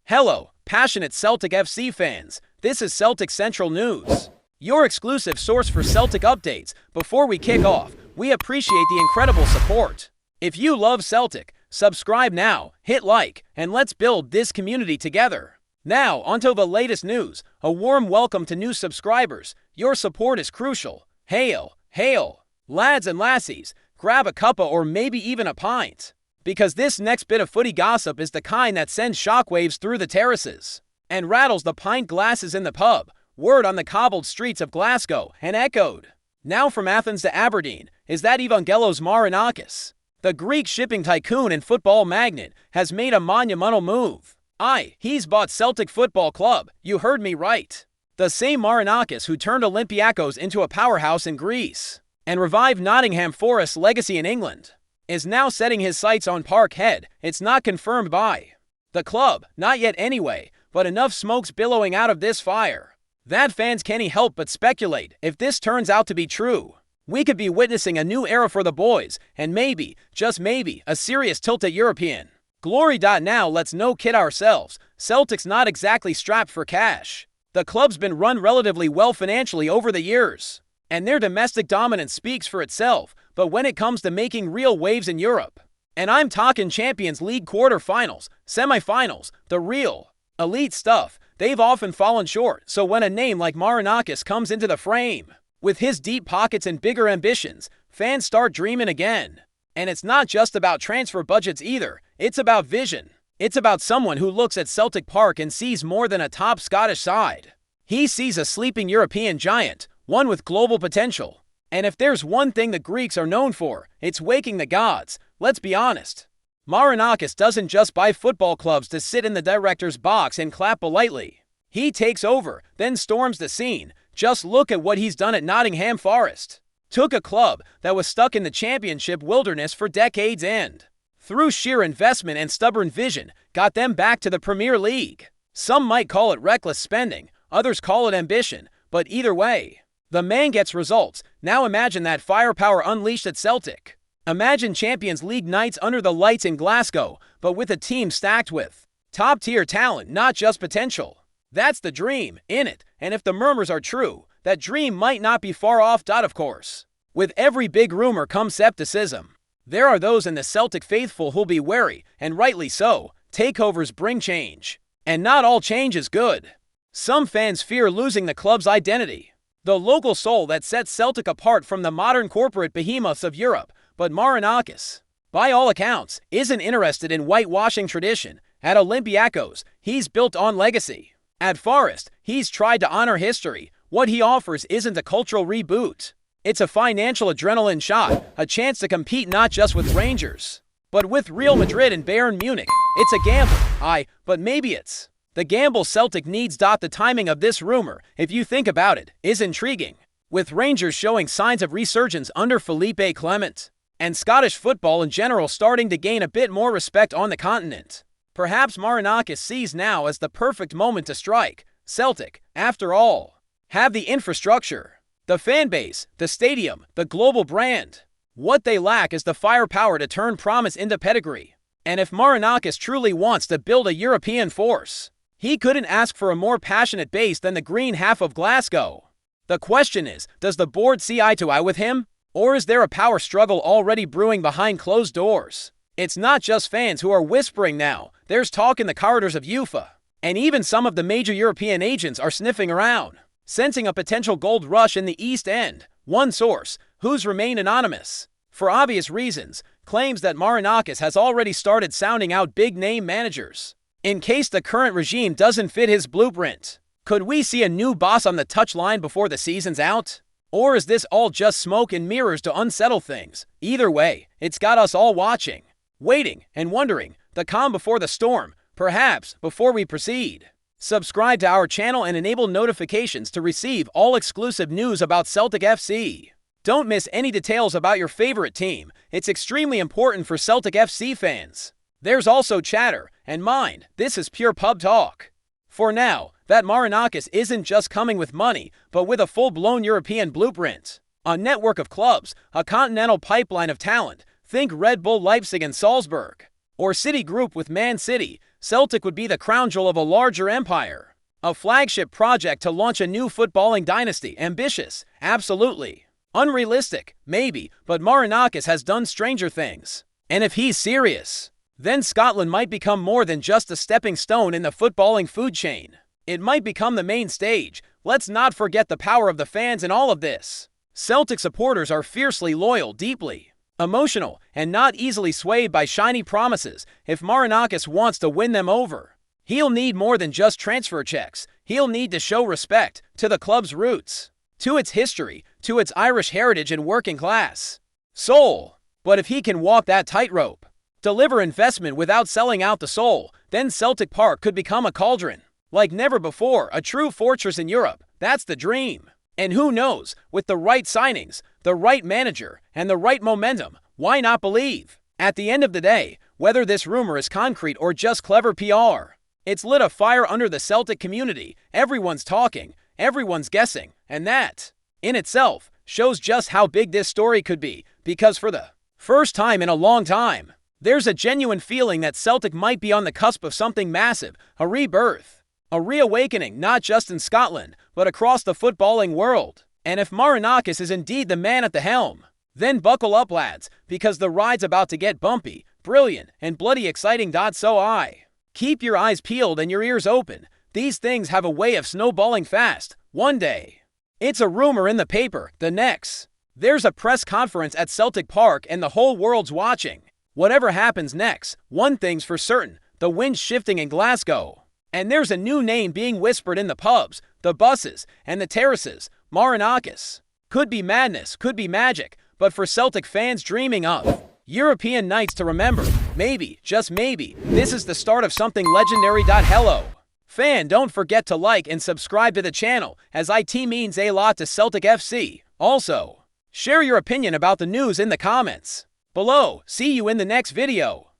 Hello, passionate Celtic FC fans. This is Celtic Central News, your exclusive source for Celtic updates. Before we kick off, we appreciate the incredible support. If you love Celtic, subscribe now, hit like, and let's build this community together. Now, onto the latest news. A warm welcome to new subscribers. Your support is crucial. Hail, hail. Lads and lassies, grab a cuppa or maybe even a pint, because this next bit of footy gossip is the kind that sends shockwaves through the terraces and rattles the pint glasses in the pub. Word on the cobbled streets of Glasgow and echoed. Now from Athens to Aberdeen, is that Evangelos Marinakis. The Greek shipping tycoon and football magnate has made a monumental move. He's bought Celtic Football Club. You heard me right. The same Marinakis who turned Olympiacos into a powerhouse in Greece and revived Nottingham Forest's legacy in England is now setting his sights on Parkhead. It's not confirmed by the club, not yet anyway, but enough smoke's billowing out of this fire that fans can't help but speculate. If this turns out to be true, we could be witnessing a new era for the boys, and maybe, just maybe, a serious tilt at European glory. Now let's no kid ourselves, Celtic's not exactly strapped for cash. The club's been run relatively well financially over the years, and their domestic dominance speaks for itself. But when it comes to making real waves in Europe, and I'm talking Champions League quarterfinals, semifinals, the real elite stuff, they've often fallen short. So when a name like Marinakis comes into the frame, with his deep pockets and bigger ambitions, fans start dreaming again. And it's not just about transfer budgets either, it's about vision. It's about someone who looks at Celtic Park and sees more than a top Scottish side. He sees a sleeping European giant, one with global potential. And if there's one thing the Greeks are known for, it's waking the gods. Let's be honest. Marinakis doesn't just buy football clubs to sit in the director's box and clap politely. He takes over, then storms the scene. Just look at what he's done at Nottingham Forest. Took a club that was stuck in the championship wilderness for decades and, through sheer investment and stubborn vision, got them back to the Premier League. Some might call it reckless spending, others call it ambition, but either way, the man gets results. Now imagine that firepower unleashed at Celtic. Imagine Champions League nights under the lights in Glasgow, but with a team stacked with top-tier talent, not just potential. That's the dream, innit? And if the murmurs are true, that dream might not be far off. Of course, with every big rumor comes skepticism. There are those in the Celtic faithful who'll be wary, and rightly so. Takeovers bring change, and not all change is good. Some fans fear losing the club's identity, the local soul that sets Celtic apart from the modern corporate behemoths of Europe. But Marinakis, by all accounts, isn't interested in whitewashing tradition. At Olympiacos, he's built on legacy. At Forest, he's tried to honor history. What he offers isn't a cultural reboot. It's a financial adrenaline shot, a chance to compete not just with Rangers, but with Real Madrid and Bayern Munich. It's a gamble, but maybe it's the gamble Celtic needs. The timing of this rumor, if you think about it, is intriguing. With Rangers showing signs of resurgence under Philippe Clement, and Scottish football in general starting to gain a bit more respect on the continent, perhaps Marinakis sees now as the perfect moment to strike. Celtic, after all, have the infrastructure, the fan base, the stadium, the global brand. What they lack is the firepower to turn promise into pedigree. And if Marinakis truly wants to build a European force, he couldn't ask for a more passionate base than the green half of Glasgow. The question is, does the board see eye to eye with him? Or is there a power struggle already brewing behind closed doors? It's not just fans who are whispering now. There's talk in the corridors of UEFA. And even some of the major European agents are sniffing around, sensing a potential gold rush in the East End. One source, who's remained anonymous for obvious reasons, claims that Marinakis has already started sounding out big-name managers in case the current regime doesn't fit his blueprint. Could we see a new boss on the touchline before the season's out? Or is this all just smoke and mirrors to unsettle things? Either way, it's got us all watching, waiting, and wondering. The calm before the storm. Perhaps, before we proceed, subscribe to our channel and enable notifications to receive all exclusive news about Celtic FC. Don't miss any details about your favorite team. It's extremely important for Celtic FC fans. There's also chatter, and mind, this is pure pub talk. For now, that Marinakis isn't just coming with money, but with a full-blown European blueprint. A network of clubs, a continental pipeline of talent. Think Red Bull Leipzig and Salzburg, or City Group with Man City. Celtic would be the crown jewel of a larger empire. A flagship project to launch a new footballing dynasty. Ambitious, absolutely. Unrealistic, maybe, but Marinakis has done stranger things. And if he's serious, then Scotland might become more than just a stepping stone in the footballing food chain. It might become the main stage. Let's not forget the power of the fans in all of this. Celtic supporters are fiercely loyal, deeply emotional, and not easily swayed by shiny promises. If Marinakis wants to win them over, he'll need more than just transfer checks. He'll need to show respect to the club's roots, to its history, to its Irish heritage and working class soul. But if he can walk that tightrope, deliver investment without selling out the soul, then Celtic Park could become a cauldron like never before, a true fortress in Europe. That's the dream. And who knows, with the right signings, the right manager, and the right momentum, why not believe? At the end of the day, whether this rumor is concrete or just clever PR, it's lit a fire under the Celtic community. Everyone's talking, everyone's guessing, and that, in itself, shows just how big this story could be, because for the first time in a long time, there's a genuine feeling that Celtic might be on the cusp of something massive, a rebirth, a reawakening, not just in Scotland, but across the footballing world. And if Marinakis is indeed the man at the helm, then buckle up, lads, because the ride's about to get bumpy, brilliant, and bloody exciting. So keep your eyes peeled and your ears open. These things have a way of snowballing fast. One day, it's a rumor in the paper. The next, there's a press conference at Celtic Park and the whole world's watching. Whatever happens next, one thing's for certain, the wind's shifting in Glasgow. And there's a new name being whispered in the pubs, the buses, and the terraces. Marinakis. Could be madness, could be magic, but for Celtic fans dreaming of European nights to remember, maybe, just maybe, this is the start of something legendary. Hello, fan, don't forget to like and subscribe to the channel, as it means a lot to Celtic FC. Also, share your opinion about the news in the comments below. See you in the next video.